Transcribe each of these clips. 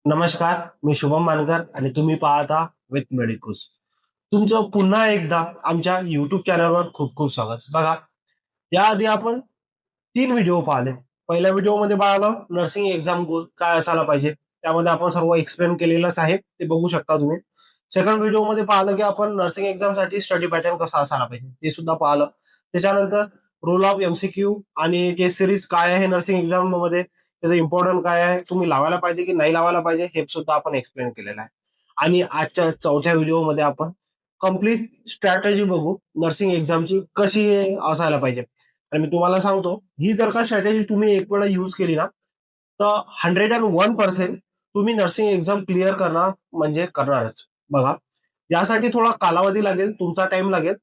नमस्कार, मी शुभम मानकर आणि तुम्ही पाहता विथ मेडिकोस. तुमचं पुन्हा एकदा आमच्या युट्यूब चॅनलवर खूप खूप स्वागत. बघा, याआधी आपण 3 व्हिडिओ पाहिले. पहिल्या व्हिडिओमध्ये पाहिलं नर्सिंग एक्झाम गोल काय असायला पाहिजे. त्यामध्ये आपण सर्व एक्सप्लेन केलेलंच आहे, ते बघू शकता तुम्ही. सेकंड व्हिडिओमध्ये पाहिलं की आपण नर्सिंग एक्झामसाठी स्टडी पॅटर्न कसा असायला पाहिजे ते सुद्धा पाहिलं. त्याच्यानंतर रोल ऑफ एमसीक्यू आणि टेस्ट सिरीज काय आहे नर्सिंग एक्झाम मध्ये, त्याचं इम्पॉर्टंट काय आहे, तुम्ही लावायला पाहिजे की नाही लावायला पाहिजे, हे सुद्धा आपण एक्सप्लेन केलेलं आहे. आणि आजच्या चौथ्या व्हिडिओमध्ये आपण कम्प्लीट स्ट्रॅटेजी बघू नर्सिंग एक्झामची कशी असायला पाहिजे. आणि मी तुम्हाला सांगतो, ही जर का स्ट्रॅटेजी तुम्ही एक वेळा यूज केली ना, तर 101% तुम्ही नर्सिंग एक्झाम क्लिअर करणार म्हणजे करणारच. बघा, यासाठी थोडा कालावधी लागेल, तुमचा टाइम लागेल,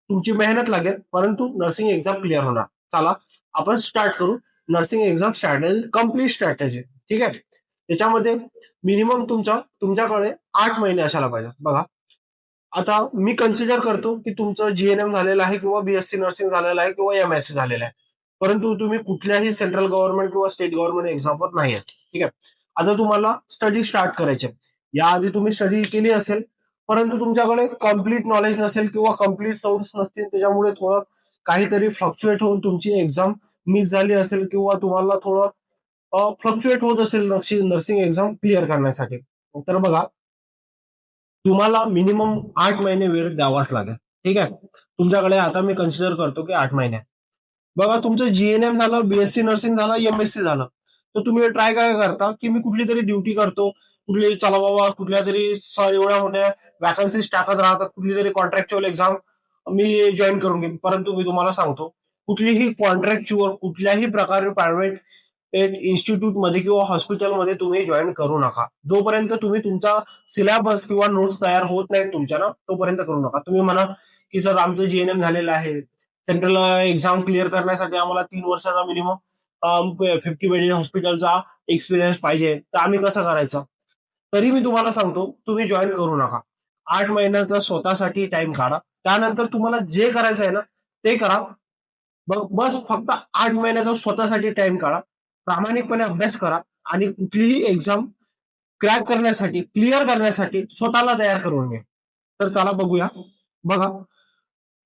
तुमची मेहनत लागेल, परंतु नर्सिंग एक्झाम क्लिअर होणार. चला आपण स्टार्ट करू nursing exam strategy, complete strategy. ठीक आहे. त्याच्यामध्ये मिनिमम तुमच्याकडे 8 महिने असायला पाहिजे. बघा, आता मी कन्सिडर करतो की तुमचं जीएनएम झालेलं आहे किंवा बीएससी नर्सिंग झालेलं आहे किंवा एमएससी झालेलं आहे, परंतु तुम्ही कुठल्याही सेंट्रल गव्हर्नमेंट किंवा स्टेट गव्हर्नमेंट एक्झामवर नाही आहेत. ठीक आहे. आता तुम्हाला स्टडी स्टार्ट करायचे. याआधी तुम्ही स्टडी केली असेल, परंतु तुमच्याकडे कम्प्लीट नॉलेज नसेल किंवा कम्प्लीट नोट्स नसतील, त्याच्यामुळे थोडं काहीतरी फ्लक्च्युएट होऊन तुमची एक्झाम मिस झाली असेल किंवा तुम्हाला थोडं फ्लक्च्युएट होत असेल नर्सिंग एक्झाम क्लिअर करण्यासाठी, तर बघा, तुम्हाला मिनिमम 8 महिने वेळ द्यावाच लागेल. ठीक आहे. तुमच्याकडे आता मी कन्सिडर करतो की 8 महिने. बघा, तुमचं जीएनएम झालं, बीएससी नर्सिंग झालं, एमएससी झालं, तर तुम्ही ट्राय काय करता की मी कुठली तरी ड्युटी करतो, कुठली चला बाबा कुठल्या तरी एवढ्या मोठ्या वॅकन्सीज टाकत राहतात, कुठली तरी कॉन्ट्रॅक्च्युअल एक्झाम मी जॉईन करून घेईन. परंतु मी तुम्हाला सांगतो, कुठलीही कॉन्ट्रॅक्च्युअल कुठल्याही प्रकारे प्रायव्हेट इन्स्टिट्यूट मध्ये किंवा हॉस्पिटलमध्ये तुम्ही जॉईन करू नका. जोपर्यंत तुम्ही तुमचा सिलेबस किंवा नोट्स तयार होत नाहीत तुमच्या ना, तोपर्यंत करू नका. तुम्ही म्हणा की सर आमचं जीएनएम झालेलं आहे, सेंट्रल एक्झाम क्लिअर करण्यासाठी आम्हाला 3 वर्षाचा मिनिमम 50 बेड हॉस्पिटलचा एक्सपिरियन्स पाहिजे, तर आम्ही कसं करायचं. तरी मी तुम्हाला सांगतो, तुम्ही जॉईन करू नका. 8 महिन्याचा स्वतःसाठी टाइम काढा. त्यानंतर तुम्हाला जे करायचं आहे ना, ते करा. बस फक्त 8 महिन्याचा स्वतःसाठी टाइम काढा, प्रामाणिकपणे अभ्यास करा आणि कुठलीही एक्झाम क्रॅक करण्यासाठी, क्लिअर करण्यासाठी स्वतःला तयार करून घ्या. तर चला बघूया. बघा,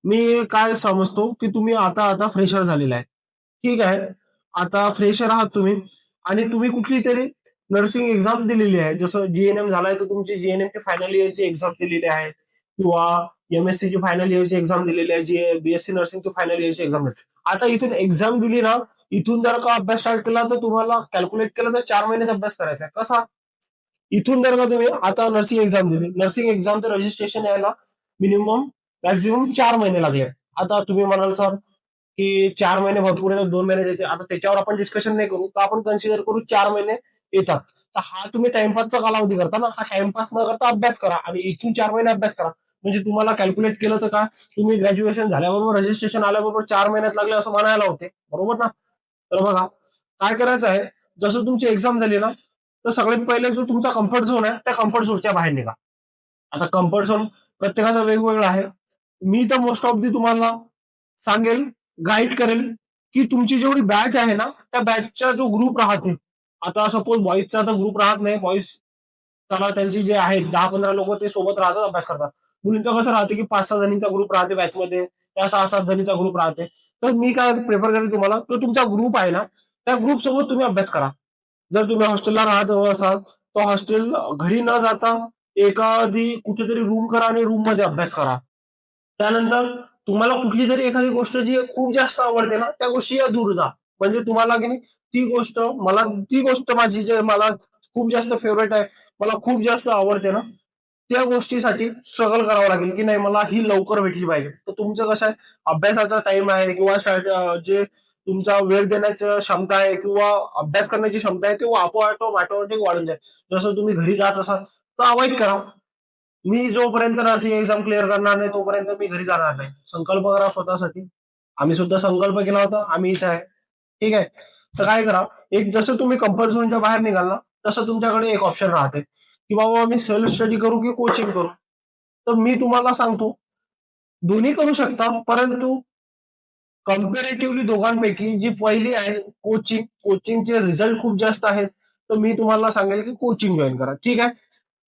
मी काय समजतो की तुम्ही आता आता फ्रेशर झालेला आहे. ठीक आहे. आता फ्रेशर आहात तुम्ही आणि तुम्ही कुठली तरी नर्सिंग एक्झाम दिलेली आहे. जसं जीएनएम झालाय तर तुमची जीएनएम ची फायनल इयरची एक्झाम दिलेली आहे किंवा एमएससी ची फायनल इयरची एक्झाम दिलेली आहे, जी बीएससी नर्सिंगची फायनल इयरची एक्झाम. आता इथून एक्झाम दिली ना, इथून जर का अभ्यास स्टार्ट केला तर तुम्हाला कॅल्क्युलेट केलं तर 4 महिन्याचा अभ्यास करायचा आहे. कसा? इथून जर का तुम्ही आता नर्सिंग एक्झाम दिली, नर्सिंग एक्झामचं रजिस्ट्रेशन यायला मिनिमम मॅक्झिमम 4 महिने लागले. आता तुम्ही म्हणाल सर की 4 महिने भरपूर येतात, 2 महिने येते, आता त्याच्यावर आपण डिस्कशन नाही करू, तर आपण कन्सिडर करू 4 महिने येतात. तर हा तुम्ही टाइमपासचा कालावधी करता ना, हा टाइमपास न करता अभ्यास करा आणि इथून 4 महिने अभ्यास करा. म्हणजे तुम्हाला कॅल्क्युलेट केलं तर का, तुम्ही ग्रॅज्युएशन झाल्याबरोबर रजिस्ट्रेशन आल्याबरोबर 4 महिन्यात लागले असं म्हणायला होते, बरोबर ना. तर बघा, काय करायचं आहे, जसं तुमची एक्झाम झाली ना, तर सगळ्यात पहिले जो तुमचा कम्फर्ट झोन आहे त्या कम्फर्ट झोनच्या बाहेर निघा. आता कम्फर्ट झोन प्रत्येकाचा वेगवेगळा आहे. मी तर मोस्ट ऑफ दी तुम्हाला सांगेल, गाईड करेल की तुमची जेवढी बॅच आहे ना, त्या बॅचचा जो ग्रुप राहते, आता सपोज बॉईजचा तर ग्रुप राहत नाही, बॉईज चला त्यांची जे आहेत 10-15 लोक ते सोबत राहतात, अभ्यास करतात. मुलींचं कसं राहते की 5-6 जणींचा ग्रुप राहते बॅचमध्ये, त्या 6-7 जणीचा ग्रुप राहते. तर मी काय प्रेफर करेल तुम्हाला, तो तुमचा ग्रुप आहे ना, त्या ग्रुप सोबत तुम्ही अभ्यास करा. जर तुम्ही हॉस्टेलला राहत असाल तर हॉस्टेल घरी न जाता एखादी कुठेतरी रूम करा आणि रूम मध्ये अभ्यास करा. त्यानंतर तुम्हाला कुठली तरी एखादी गोष्ट जी खूप जास्त आवडते ना, त्या गोष्टी या दूर जा. म्हणजे तुम्हाला की नाही, ती गोष्ट माझी जे मला खूप जास्त फेवरेट आहे, मला खूप जास्त आवडते ना, त्या गोष्टीसाठी स्ट्रगल करावं लागेल की नाही, मला ही लवकर भेटली पाहिजे. तर तुमचं कसं आहे, अभ्यासाचा टाइम आहे किंवा जे तुमचा वेळ देण्याची क्षमता आहे किंवा अभ्यास करण्याची क्षमता आहे, ते ऑटोमॅटिक वाढून जाईल. जसं तुम्ही घरी जात असाल तर अवॉइड करा. मी जोपर्यंत नर्सिंग एक्झाम क्लिअर करणार नाही तोपर्यंत मी घरी जाणार नाही. संकल्प करा स्वतःसाठी. आम्ही सुद्धा संकल्प केला होता, आम्ही इथे आहे. ठीक आहे. तर काय करा, एक जसं तुम्ही कम्फर्ट झोनच्या बाहेर निघाल ना, तसं तुमच्याकडे एक ऑप्शन राहते की बाबा मी सेल्फ स्टडी करू की कोचिंग करू. तर मी तुम्हाला सांगतो, दोन्ही करू शकता, परंतु कम्पॅरेटिव्हली दोघांपैकी जी पहिली आहे कोचिंगचे रिझल्ट खूप जास्त आहेत. तर मी तुम्हाला सांगेल की कोचिंग जॉईन करा. ठीक आहे.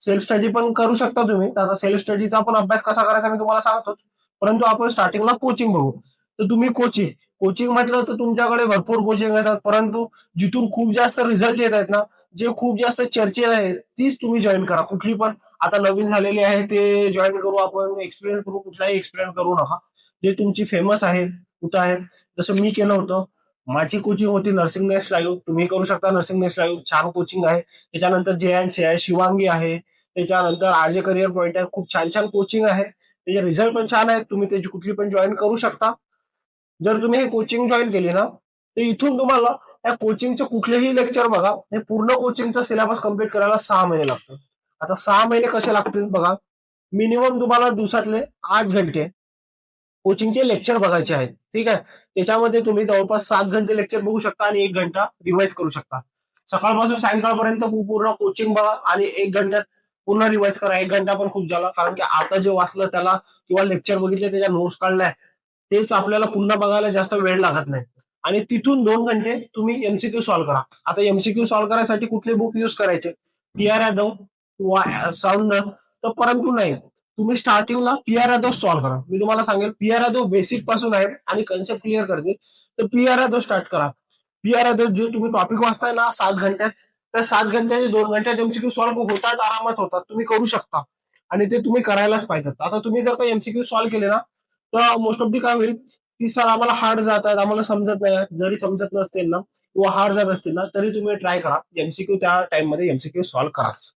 सेल्फ स्टडी पण करू शकता तुम्ही. त्याचा सेल्फ स्टडीचा पण अभ्यास कसा करायचा मी तुम्हाला सांगतोच. परंतु आपण स्टार्टिंगला कोचिंग बघू. तर तुम्ही कोचिंग कोचिंग म्हटलं तर तुमच्याकडे भरपूर कोचिंग येतात, परंतु जिथून खूप जास्त रिझल्ट येत आहेत ना, जे खूप जास्त चर्चेत आहेत, तीच तुम्ही जॉईन करा. कुठली पण आता नवीन झालेली आहे ते जॉईन करू आपण, एक्सपिरियन्स करू, कुठलाही एक्सपिरियन्स करू नका. जे तुमची फेमस आहे, कुठं आहे, जसं मी केलं होतं. माझी कोचिंग होती नर्सिंग नेस्ट लाईव्ह. तुम्ही करू शकता नर्सिंग नेस्ट लाईव्ह. छान कोचिंग आहे. त्याच्यानंतर JNC आहे, शिवांगी आहे. त्याच्यानंतर RJ करिअर पॉईंट आहे. खूप छान छान कोचिंग आहे. त्याचे रिझल्ट पण छान आहेत. तुम्ही त्याची कुठली पण जॉईन करू शकता. जर तुम्ही हे कोचिंग जॉईन केली ना, तर इथून तुम्हाला या कोचिंगचे कुठलेही लेक्चर बघा, हे पूर्ण कोचिंगचा सिलेबस कम्प्लीट करायला 6 महिने लागतात. आता 6 महिने कसे लागतील बघा. मिनिमम तुम्हाला दिवसातले 8 घंटे कोचिंगचे लेक्चर बघायचे आहेत. ठीक आहे. त्याच्यामध्ये तुम्ही जवळपास 7 घंटे लेक्चर बघू शकता आणि 1 घंटा रिवाइज करू शकता. सकाळपासून सायंकाळपर्यंत पूर्ण कोचिंग बघा आणि 1 घंट्यात पूर्ण रिवाइज करा. 1 घंटा पण खूप झाला, कारण की आता जे वाचलं त्याला किंवा लेक्चर बघितले त्याच्या नोट्स काढल्या, तेच आपल्याला पुन्हा बघायला जास्त वेळ लागत नाही. आणि तिथून 2 घंटे तुम्ही MCQ सॉल्व्ह करा. आता MCQ सॉल्व्ह करायसाठी कुठले बुक युज करायचे, PR यादव किंवा साऊंड, तर परंतु नाही, तुम्ही स्टार्टिंगला PR यादव सॉल्व्ह करा. मी तुम्हाला सांगेल PR यादव बेसिक पासून आहे आणि कन्सेप्ट क्लिअर करते. तर PR यादव स्टार्ट करा. PR यादव जो तुम्ही टॉपिक वाचताय ना 7 घंट्यात, त्या 7 घंट्याचे 2 घंट्यात MCQ सॉल्व्ह होतात, आरामात होतात. तुम्ही करू शकता आणि ते तुम्ही करायलाच पाहिजेत. आता तुम्ही जर का MCQ सॉल्व्ह केले ना, तर मोस्ट ऑफ दी काय होईल की सर आम्हाला हार्ड जात आहेत, आम्हाला समजत नाही. जरी समजत नसतील ना किंवा हार्ड जात असतील ना, तरी तुम्ही ट्राय करा MCQ त्या टाइम मध्ये MCQ सॉल्व्ह कराच.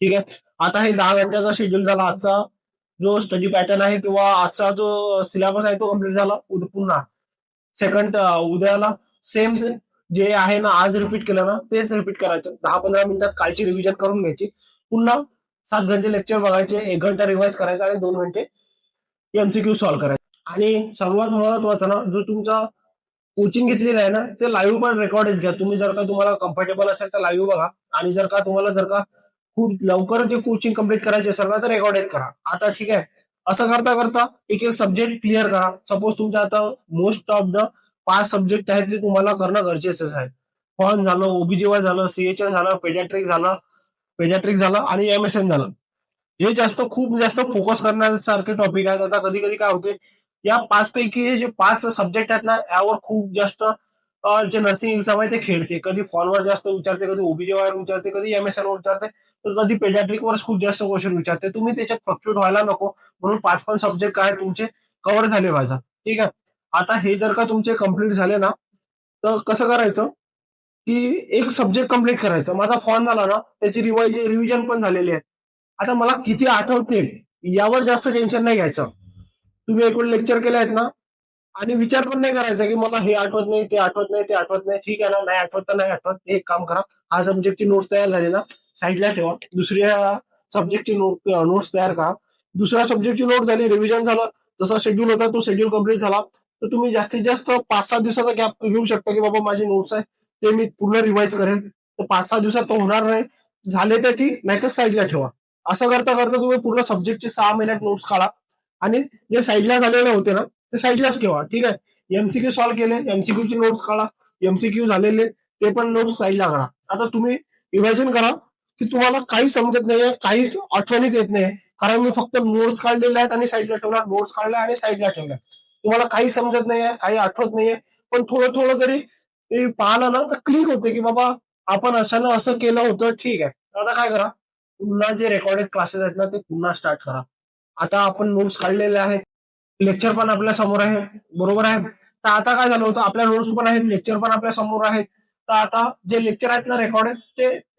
ठीक आहे. आता हे 10 घंट्याचा शेड्यूल झाला आजचा. जो स्टडी पॅटर्न आहे किंवा आजचा जो सिलेबस आहे तो कम्प्लीट झाला. पुन्हा सेकंड उद्याला सेम जे आहे ना आज रिपीट केलं ना तेच रिपीट करायचं. 10-15 मिनिटात कालची रिव्हिजन करून घ्यायची. पुन्हा 7 घंटे लेक्चर बघायचे, 1 घंटा रिवाइज करायचा आणि 2 घंटे MCQ सॉल्व्ह करायचे. आणि सर्वात महत्वाचं ना, जो तुमचा कोचिंग घेतलेलं आहे ना, ते लाईव्ह पण रेकॉर्डेड घ्या. तुम्ही जर का तुम्हाला कम्फर्टेबल असेल तर लाईव्ह बघा. आणि जर का खूप लवकर ते कोचिंग कम्प्लीट करायचे असेल ना, तर रेकॉर्डेड करा. आता ठीक आहे. असं करता करता एक एक सब्जेक्ट क्लिअर करा. सपोज तुमच्या आता मोस्ट ऑफ द 5 सब्जेक्ट आहेत ते तुम्हाला करणं गरजेचंच आहे. फॉन झालं, OBGY झालं, CHN झालं, पेडियाट्रिक झालं आणि MSN झालं. हे खूप जास्त फोकस करण्यासारखे टॉपिक आहेत. आता कधी कधी काय होते, या 5 पैकी जे 5 सब्जेक्ट आहेत ना, यावर खूप जास्त जे नर्सिंग एक्झाम आहे ते खेळते. कधी फॉनवर जास्त विचारते, कधी OBGY वर विचारते, कधी MSN वर विचारते, तर कधी पेडियाट्रिक वर खूप जास्त क्वेश्चन विचारते. तुम्ही त्याच्यात फ्लक्च्युएट व्हायला नको, म्हणून 5 सब्जेक्ट काय तुमचे कव्हर झाले पाहिजे. ठीक आहे. आता हे जर का तुमचे कम्प्लीट झाले ना, तर कसं करायचं की एक सब्जेक्ट कम्प्लीट करायचा. माझा फॉर्म झाला ना, त्याची रिव्हिजन पण झालेली आहे. आता मला किती आठवते यावर जास्त टेन्शन नाही घ्यायचं. तुम्ही एक वेळ लेक्चर केले आहेत ना, आणि विचार पण नाही करायचा की मला हे आठवत नाही, ते आठवत नाही, ते आठवत नाही. ठीक आहे ना, नाही आठवत तर नाही आठवत. एक काम करा, हा सब्जेक्टची नोट्स तयार झाली ना, साईडला ठेवा. दुसऱ्या सब्जेक्टची नोट्स तयार करा. दुसऱ्या सब्जेक्टची नोट झाली, रिव्हिजन झालं, जसा शेड्यूल होता तो शेड्यूल कम्प्लीट झाला, तर तुम्ही जास्तीत जास्त 5-6 दिवसाचा गॅप घेऊ शकता की बाबा माझी नोट्स आहे ते मी पूर्ण रिवाइज करेन. तर 5-6 दिवसात तो होणार नाही. झाले तर ठीक, नाही तर साईडला ठेवा. असं करता करता तुम्ही पूर्ण सब्जेक्टचे 6 महिन्यात नोट्स काढा आणि जे साईडला झालेले होते ना ते साईडलाच ठेवा. ठीक आहे. MCQ सॉल्व्ह केले, MCQ चे नोट्स काढा. MCQ झालेले ते पण नोट्स साईडला करा. आता तुम्ही इमॅजिन करा की तुम्हाला काही समजत नाहीये, काहीच आठवणीत येत नाही, कारण मी फक्त नोट्स काढलेल्या आहेत आणि साईडला ठेवल्या, नोट्स काढल्या आणि साईडला ठेवल्या. तुम्हाला काही समजत नाहीये, काही आठवत नाहीये, पण थोडं थोडं जरी ते पाहिलं ना तर क्लिक होते की बाबा आपण असं ना असं केलं होतं. ठीक आहे. आता काय करा, पुन्हा जे रेकॉर्डेड क्लासेस आहेत ना ते पुन्हा स्टार्ट करा. आता आपण नोट्स काढलेले आहेत, लेक्चर पण आपल्या समोर आहे, बरोबर आहे. तर आता काय झालं होतं, आपल्या नोट्स पण आहेत, लेक्चर पण आपल्या समोर आहेत. तर आता जे लेक्चर आहेत ना रेकॉर्डेड,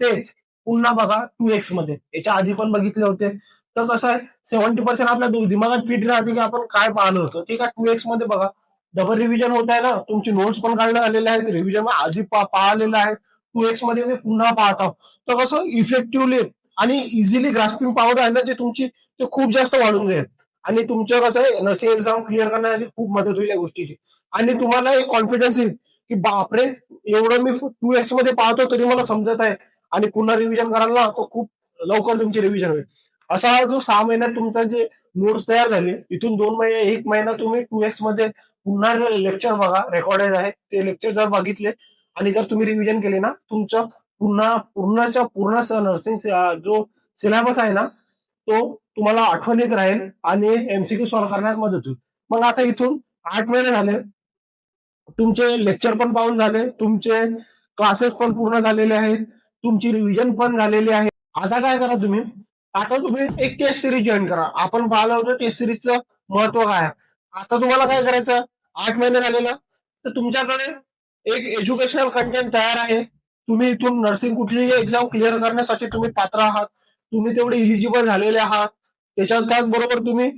तेच पुन्हा बघा 2x मध्ये. याच्या आधी पण बघितले होते. तर कसं आहे, 70% आपल्या दिमागात फिट राहते की आपण काय पाहिलं होतं. ठीक आहे. 2x मध्ये बघा, डबल रिव्हिजन होत आहे ना, तुमची नोट्स पण काढण्यात आलेले आहेत, रिव्हिजन आधी पाहिलेलं आहे, 2x मध्ये मी पुन्हा पाहत आहोत. तर कसं इफेक्टिव्हली आणि इझिली ग्रास्पिंग पॉवर आहे ना जे तुमची, ते खूप जास्त वाढून जाईल. आणि तुमचं कसं आहे, नर्सिंग एक्झाम क्लिअर करण्यासाठी खूप मदत होईल या गोष्टीची. आणि तुम्हाला एक कॉन्फिडन्स येईल की बापरे, एवढं मी 2x मध्ये पाहतो तरी मला समजत आहे. आणि पुन्हा रिव्हिजन करायला ना तो खूप लवकर तुमची रिव्हिजन होईल. असा हा जो 6 महिन्यात तुमचा जे नोट्स तयार झाले, इथून 2 महिने 1 महिना तुम्ही 2x मध्ये पुन्हा लेक्चर बघा, रेकॉर्डेड आहे ते लेक्चर जर बघितले आणि जर तुम्ही रिव्हिजन केले ना, तुमचं पुन्हा पूर्णच्या पूर्ण नर्सिंग जो सिलेबस आहे ना तो तुम्हाला आठवणीत राहील आणि एमसीक्यू सॉल्व्ह करण्यात मदत होईल. मग आता इथून 8 महिने झाले, तुमचे लेक्चर पण पाहून झाले, तुमचे क्लासेस पण पूर्ण झालेले आहेत, तुमची रिव्हिजन पण झालेली आहे. आता काय करा तुम्ही, आता तुम्ही एक टेस्ट सिरीज जॉईन करा. आपण पाहिलं होतं टेस्ट सिरीजचं महत्व काय आहे. आता तुम्हाला काय करायचं, 8 महिने झालेला तर तुमच्याकडे एक एज्युकेशनल कंटेंट तयार आहे. तुम्ही इथून नर्सिंग कुठलीही एक्झाम क्लिअर करण्यासाठी तुम्ही पात्र आहात, तुम्ही तेवढे इलिजिबल झालेले आहात. त्याचबरोबर तुम्ही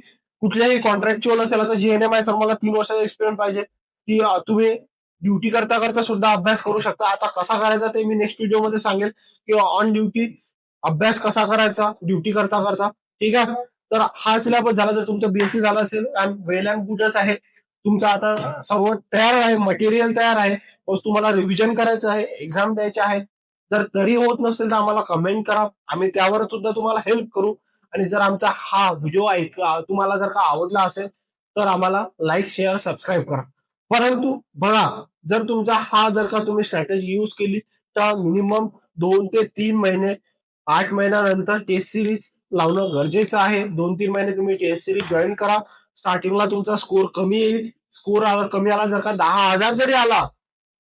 कुठल्याही कॉन्ट्रॅक्च्युअल असेल, आता जीएनएम आहे सर मला 3 वर्षाचा एक्सपिरियन्स पाहिजे, ती तुम्ही ड्युटी करता करता सुद्धा अभ्यास करू शकता. आता कसा करायचा ते मी नेक्स्ट व्हिडिओमध्ये सांगेल, किंवा ऑन ड्युटी अभ्यास कसा करायचा ड्युटी करता करता. ठीक आहे, तर हा सिलेबस झाला. जर तुमचं बीएससी झालं असेल आणि वेल अँड गुडच आहे, तुमचं आता सर्व तयार आहे, मटेरियल तयार आहे, बस तुम्हाला रिव्हिजन करायचं आहे, एक्झाम द्यायचे आहे. जर तरी होत नसेल तर आम्हाला कमेंट करा, आम्ही त्यावर सुद्धा तुम्हाला हेल्प करू. आणि जर आमचा हा व्हिडिओ तुम्हाला जर का आवडला असेल तर आम्हाला लाईक शेअर सबस्क्राईब करा. परंतु बघा, जर तुमचा हा जर का तुम्ही स्ट्रॅटेजी यूज केली तर मिनिमम 2 ते 3 महिने, 8 महिन्यानंतर टेस्ट सिरीज लावणं गरजेचं आहे. 2-3 महिने तुम्ही टेस्ट सिरीज जॉईन करा. स्टार्टिंगला तुमचा स्कोर कमी येईल, स्कोर कमी आला, जर का 10,000 जरी आला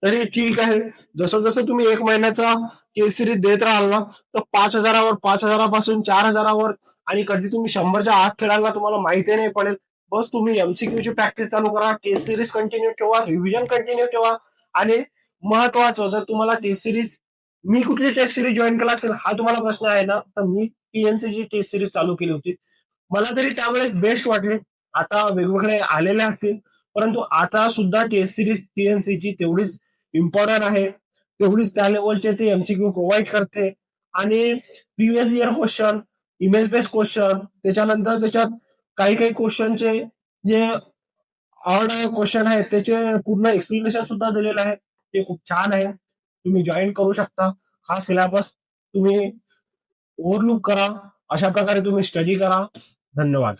तरी ठीक आहे. जसं जसं तुम्ही 1 महिन्याचा टेस्ट सिरीज देत राहाल ना तर 5,000वर, 5,000पासून 4,000वर, आणि कधी तुम्ही 100च्या आत खेळायला तुम्हाला माहिती नाही पडेल. बस तुम्ही एमसीक्यूची प्रॅक्टिस चालू करा, टेस्ट सिरीज कंटिन्यू ठेवा, रिव्हिजन कंटिन्यू ठेवा. आणि महत्वाचं, जर तुम्हाला टेस्ट सिरीज, मी कुठली टेस्ट सिरीज जॉईन केला असेल हा तुम्हाला प्रश्न आहे ना, तर मी टीएनसीची टेस्ट सिरीज चालू केली होती. मला तरी त्यावेळेस बेस्ट वाटले. आता वेगवेगळे आलेले असतील, परंतु आता सुद्धा टेस्ट सिरीज टीएनसीची तेवढीच इम्पॉर्टंट आहे, तेवढीच त्या लेवलचे ते एमसीक्यू प्रोव्हाइड करते. आणि previous year question, image based question, त्याच्यानंतर त्याच्यात काही काही क्वेश्चनचे जे ऑड क्वेश्चन आहेत त्याचे पूर्ण एक्सप्लेनेशन सुद्धा दिलेलं आहे. ते खूप छान आहे, तुम्ही जॉईन करू शकता. हा सिलेबस तुम्ही ओव्हरलुक करा, अशा प्रकारे तुम्ही स्टडी करा. धन्यवाद.